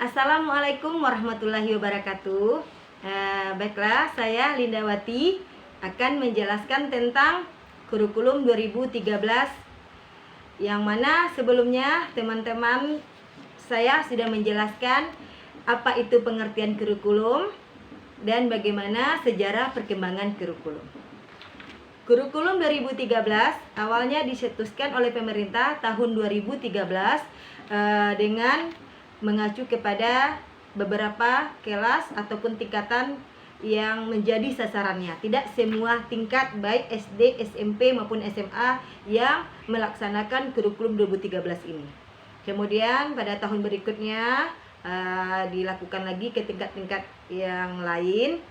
Assalamualaikum warahmatullahi wabarakatuh. Baiklah, saya Lindawati akan menjelaskan tentang kurikulum 2013, yang mana sebelumnya teman-teman saya sudah menjelaskan apa itu pengertian kurikulum dan bagaimana sejarah perkembangan kurikulum. Kurikulum 2013 awalnya dicetuskan oleh pemerintah tahun 2013 dengan mengacu kepada beberapa kelas ataupun tingkatan yang menjadi sasarannya. Tidak semua tingkat baik SD, SMP maupun SMA yang melaksanakan kurikulum 2013 ini. Kemudian pada tahun berikutnya dilakukan lagi ke tingkat-tingkat yang lain,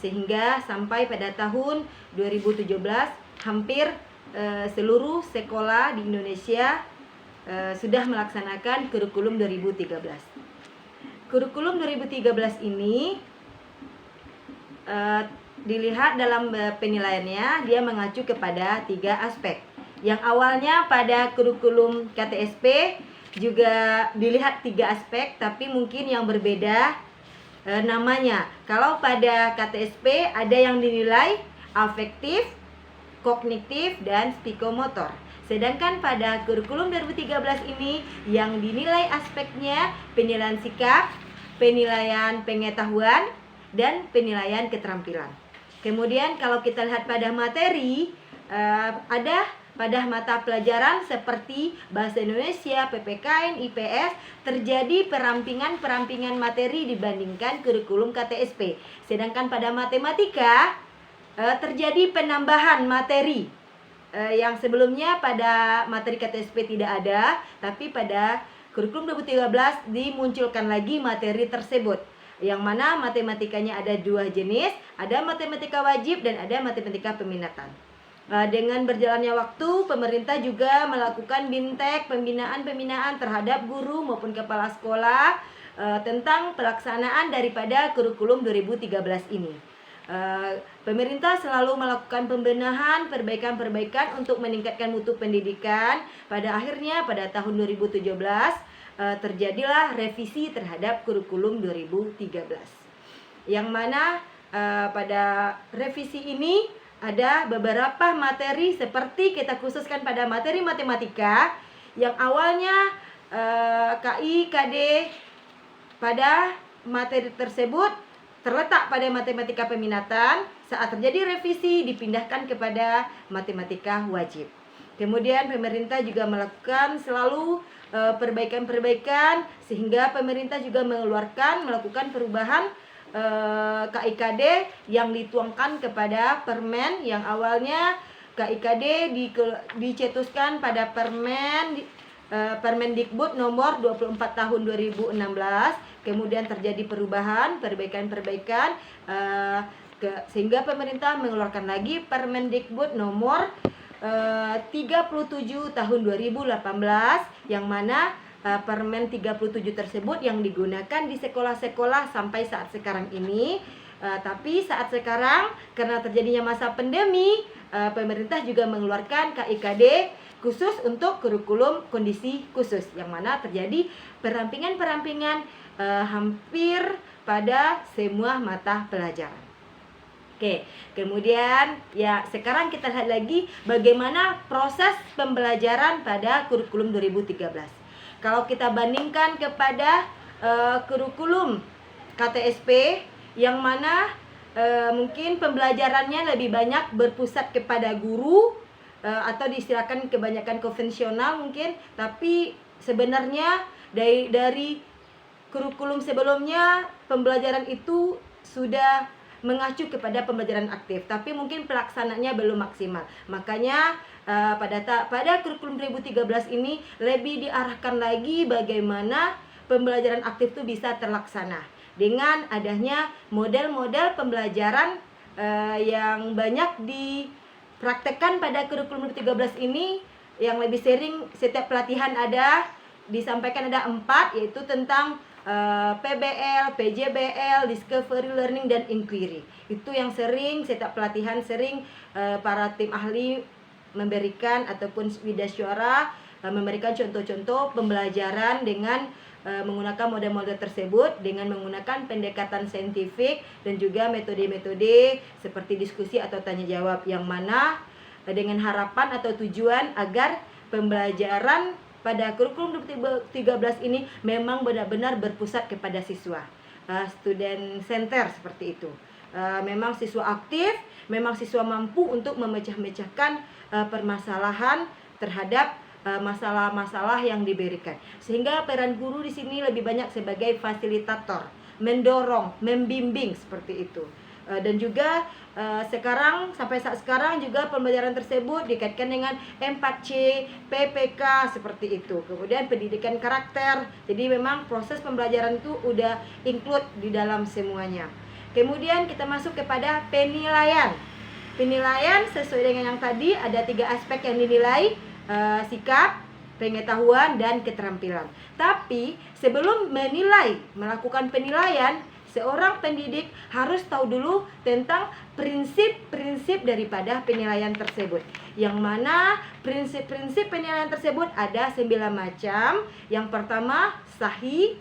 sehingga sampai pada tahun 2017 hampir seluruh sekolah di Indonesia sudah melaksanakan kurikulum 2013. Kurikulum 2013 ini dilihat dalam penilaiannya, dia mengacu kepada 3 aspek. Yang awalnya pada kurikulum KTSP juga dilihat 3 aspek, tapi mungkin yang berbeda namanya. Kalau pada KTSP ada yang dinilai afektif, kognitif, dan psikomotor. Sedangkan pada kurikulum 2013 ini yang dinilai aspeknya penilaian sikap, penilaian pengetahuan, dan penilaian keterampilan. Kemudian kalau kita lihat pada materi, ada pada mata pelajaran seperti Bahasa Indonesia, PPKN, IPS, terjadi perampingan materi dibandingkan kurikulum KTSP. Sedangkan pada matematika terjadi penambahan materi yang sebelumnya pada materi KTSP tidak ada, tapi pada kurikulum 2013 dimunculkan lagi materi tersebut, yang mana matematikanya ada 2 jenis, ada matematika wajib dan ada matematika peminatan. Dengan berjalannya waktu, pemerintah juga melakukan bintek pembinaan terhadap guru maupun kepala sekolah tentang pelaksanaan daripada kurikulum 2013 ini. Pemerintah selalu melakukan pembenahan, perbaikan untuk meningkatkan mutu pendidikan. Pada akhirnya pada tahun 2017 terjadilah revisi terhadap kurikulum 2013, yang mana pada revisi ini ada beberapa materi seperti kita khususkan pada materi matematika yang awalnya KI, KD pada materi tersebut terletak pada matematika peminatan. Saat terjadi revisi dipindahkan kepada matematika wajib. Kemudian pemerintah juga melakukan selalu perbaikan sehingga pemerintah juga melakukan perubahan KIKD yang dituangkan kepada permen, yang awalnya KIKD dicetuskan pada Permendikbud nomor 24 tahun 2016. Kemudian terjadi perbaikan sehingga pemerintah mengeluarkan lagi Permendikbud nomor 37 tahun 2018, yang mana Permen 37 tersebut yang digunakan di sekolah-sekolah sampai saat sekarang ini. Tapi saat sekarang karena terjadinya masa pandemi, pemerintah juga mengeluarkan KIKD khusus untuk kurikulum kondisi khusus, yang mana terjadi perampingan hampir pada semua mata pelajaran. Oke, kemudian ya sekarang kita lihat lagi bagaimana proses pembelajaran pada kurikulum 2013. Kalau kita bandingkan kepada kurikulum KTSP, yang mana mungkin pembelajarannya lebih banyak berpusat kepada guru, atau diistilahkan kebanyakan konvensional mungkin, tapi sebenarnya dari kurikulum sebelumnya pembelajaran itu sudah mengacu kepada pembelajaran aktif, tapi mungkin pelaksanaannya belum maksimal. Makanya pada kurikulum 2013 ini lebih diarahkan lagi bagaimana pembelajaran aktif itu bisa terlaksana dengan adanya model-model pembelajaran yang banyak dipraktekkan pada kurikulum 2013 ini, yang lebih sering setiap pelatihan disampaikan ada 4, yaitu tentang PBL, PJBL, Discovery Learning, dan Inquiry. Itu yang sering setiap pelatihan para tim ahli memberikan ataupun widasyuara memberikan contoh-contoh pembelajaran dengan menggunakan model-model tersebut dengan menggunakan pendekatan saintifik dan juga metode-metode seperti diskusi atau tanya jawab, yang mana dengan harapan atau tujuan agar pembelajaran pada kurikulum 2013 ini memang benar-benar berpusat kepada siswa, student center seperti itu. Memang siswa aktif, memang siswa mampu untuk memecah-mecahkan permasalahan terhadap masalah-masalah yang diberikan. Sehingga peran guru di sini lebih banyak sebagai fasilitator, mendorong, membimbing seperti itu. Dan juga sampai saat sekarang juga pembelajaran tersebut dikaitkan dengan 4C, PPK seperti itu. Kemudian pendidikan karakter. Jadi memang proses pembelajaran itu udah include di dalam semuanya. Kemudian kita masuk kepada penilaian. Penilaian sesuai dengan yang tadi ada 3 aspek yang dinilai, sikap, pengetahuan, dan keterampilan. Tapi sebelum melakukan penilaian, seorang pendidik harus tahu dulu tentang prinsip-prinsip daripada penilaian tersebut. Yang mana prinsip-prinsip penilaian tersebut ada 9 macam. Yang pertama, sahih,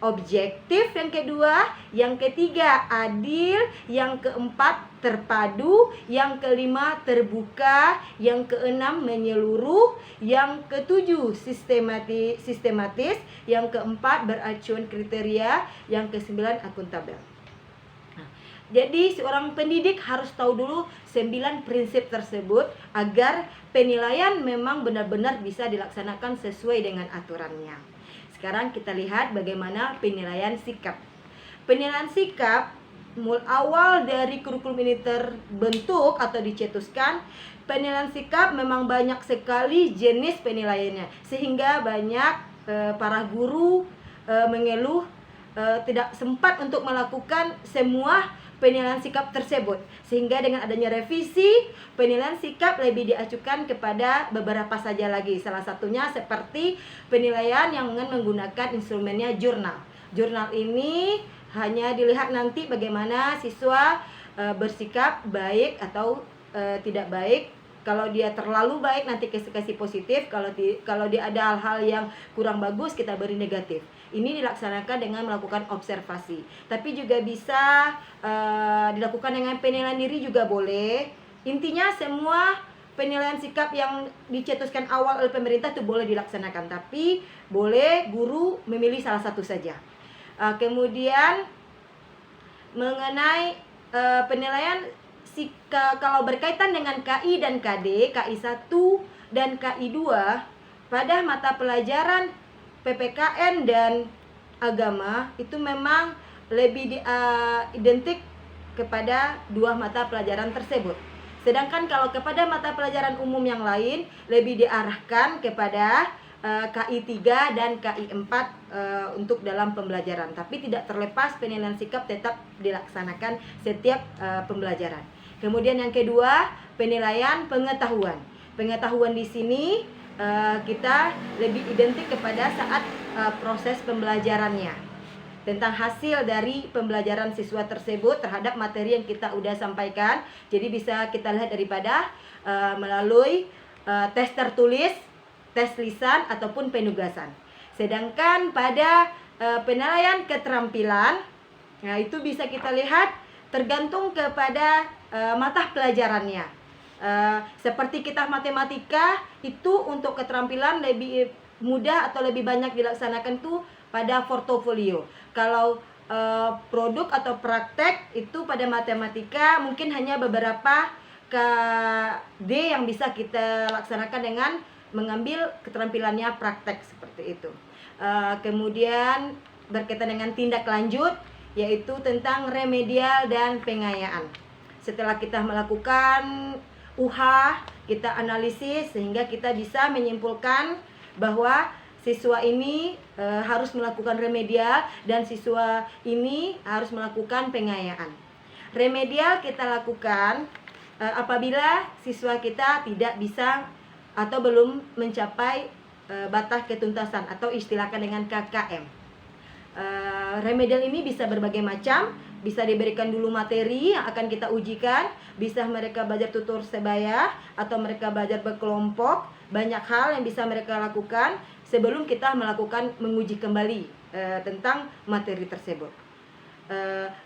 objektif, yang kedua, yang ketiga adil, yang keempat terpadu, yang kelima terbuka, yang keenam menyeluruh, yang ketujuh sistematis, yang keempat beracuan kriteria, yang kesembilan akuntabel. Jadi seorang pendidik harus tahu dulu 9 prinsip tersebut agar penilaian memang benar-benar bisa dilaksanakan sesuai dengan aturannya. Sekarang kita lihat bagaimana penilaian sikap. Penilaian sikap awal dari kurikulum ini terbentuk atau dicetuskan, penilaian sikap memang banyak sekali jenis penilaiannya. Sehingga banyak para guru mengeluh tidak sempat untuk melakukan semua penilaian sikap tersebut. Sehingga dengan adanya revisi, penilaian sikap lebih diacukan kepada beberapa saja lagi. Salah satunya seperti penilaian yang menggunakan instrumennya jurnal. Jurnal ini hanya dilihat nanti bagaimana siswa bersikap baik atau tidak baik. Kalau dia terlalu baik nanti kasih positif, kalau dia ada hal-hal yang kurang bagus kita beri negatif. Ini dilaksanakan dengan melakukan observasi. Tapi juga bisa dilakukan dengan penilaian diri juga boleh. Intinya semua penilaian sikap yang dicetuskan awal oleh pemerintah itu boleh dilaksanakan, tapi boleh guru memilih salah satu saja. Kemudian mengenai penilaian kalau berkaitan dengan KI dan KD, KI 1 dan KI 2 pada mata pelajaran PPKN dan agama itu memang lebih identik kepada 2 mata pelajaran tersebut. Sedangkan kalau kepada mata pelajaran umum yang lain lebih diarahkan kepada KI 3 dan KI 4 untuk dalam pembelajaran. Tapi tidak terlepas penilaian sikap tetap dilaksanakan setiap pembelajaran. Kemudian yang kedua, penilaian pengetahuan. Pengetahuan di sini kita lebih identik kepada saat proses pembelajarannya, tentang hasil dari pembelajaran siswa tersebut terhadap materi yang kita udah sampaikan. Jadi bisa kita lihat daripada melalui tes tertulis, tes lisan ataupun penugasan. Sedangkan pada penilaian keterampilan, nah itu bisa kita lihat tergantung kepada mata pelajarannya. Seperti kita matematika itu untuk keterampilan lebih mudah atau lebih banyak dilaksanakan tuh pada portofolio. Kalau produk atau praktek itu pada matematika mungkin hanya beberapa KD yang bisa kita laksanakan dengan mengambil keterampilannya praktek seperti itu. Kemudian berkaitan dengan tindak lanjut, yaitu tentang remedial dan pengayaan. Setelah kita melakukan UH, kita analisis sehingga kita bisa menyimpulkan bahwa siswa ini harus melakukan remedial dan siswa ini harus melakukan pengayaan. Remedial kita lakukan apabila siswa kita tidak bisa atau belum mencapai batas ketuntasan atau istilahkan dengan KKM. Remedial ini bisa berbagai macam, bisa diberikan dulu materi yang akan kita ujikan, bisa mereka belajar tutur sebaya atau mereka belajar berkelompok. Banyak hal yang bisa mereka lakukan sebelum kita melakukan menguji kembali tentang materi tersebut.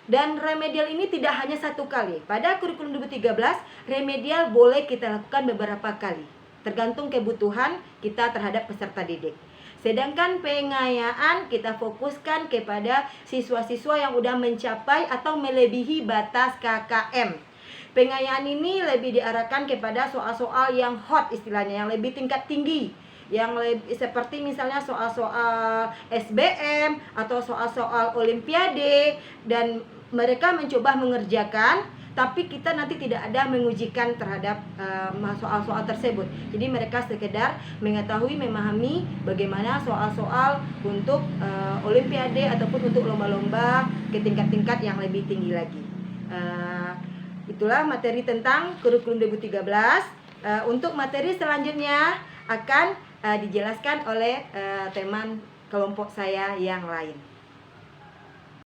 Dan remedial ini tidak hanya satu kali. Pada kurikulum 2013, remedial boleh kita lakukan beberapa kali, tergantung kebutuhan kita terhadap peserta didik. Sedangkan pengayaan kita fokuskan kepada siswa-siswa yang udah mencapai atau melebihi batas KKM. Pengayaan ini lebih diarahkan kepada soal-soal yang hot istilahnya, yang lebih tingkat tinggi, yang lebih seperti misalnya soal-soal SBM atau soal-soal olimpiade, dan mereka mencoba mengerjakan, tapi kita nanti tidak ada mengujikan terhadap soal-soal tersebut. Jadi mereka sekedar mengetahui, memahami bagaimana soal-soal untuk olimpiade ataupun untuk lomba-lomba ke tingkat-tingkat yang lebih tinggi lagi. Itulah materi tentang kurikulum 2013. Untuk materi selanjutnya akan dijelaskan oleh teman kelompok saya yang lain.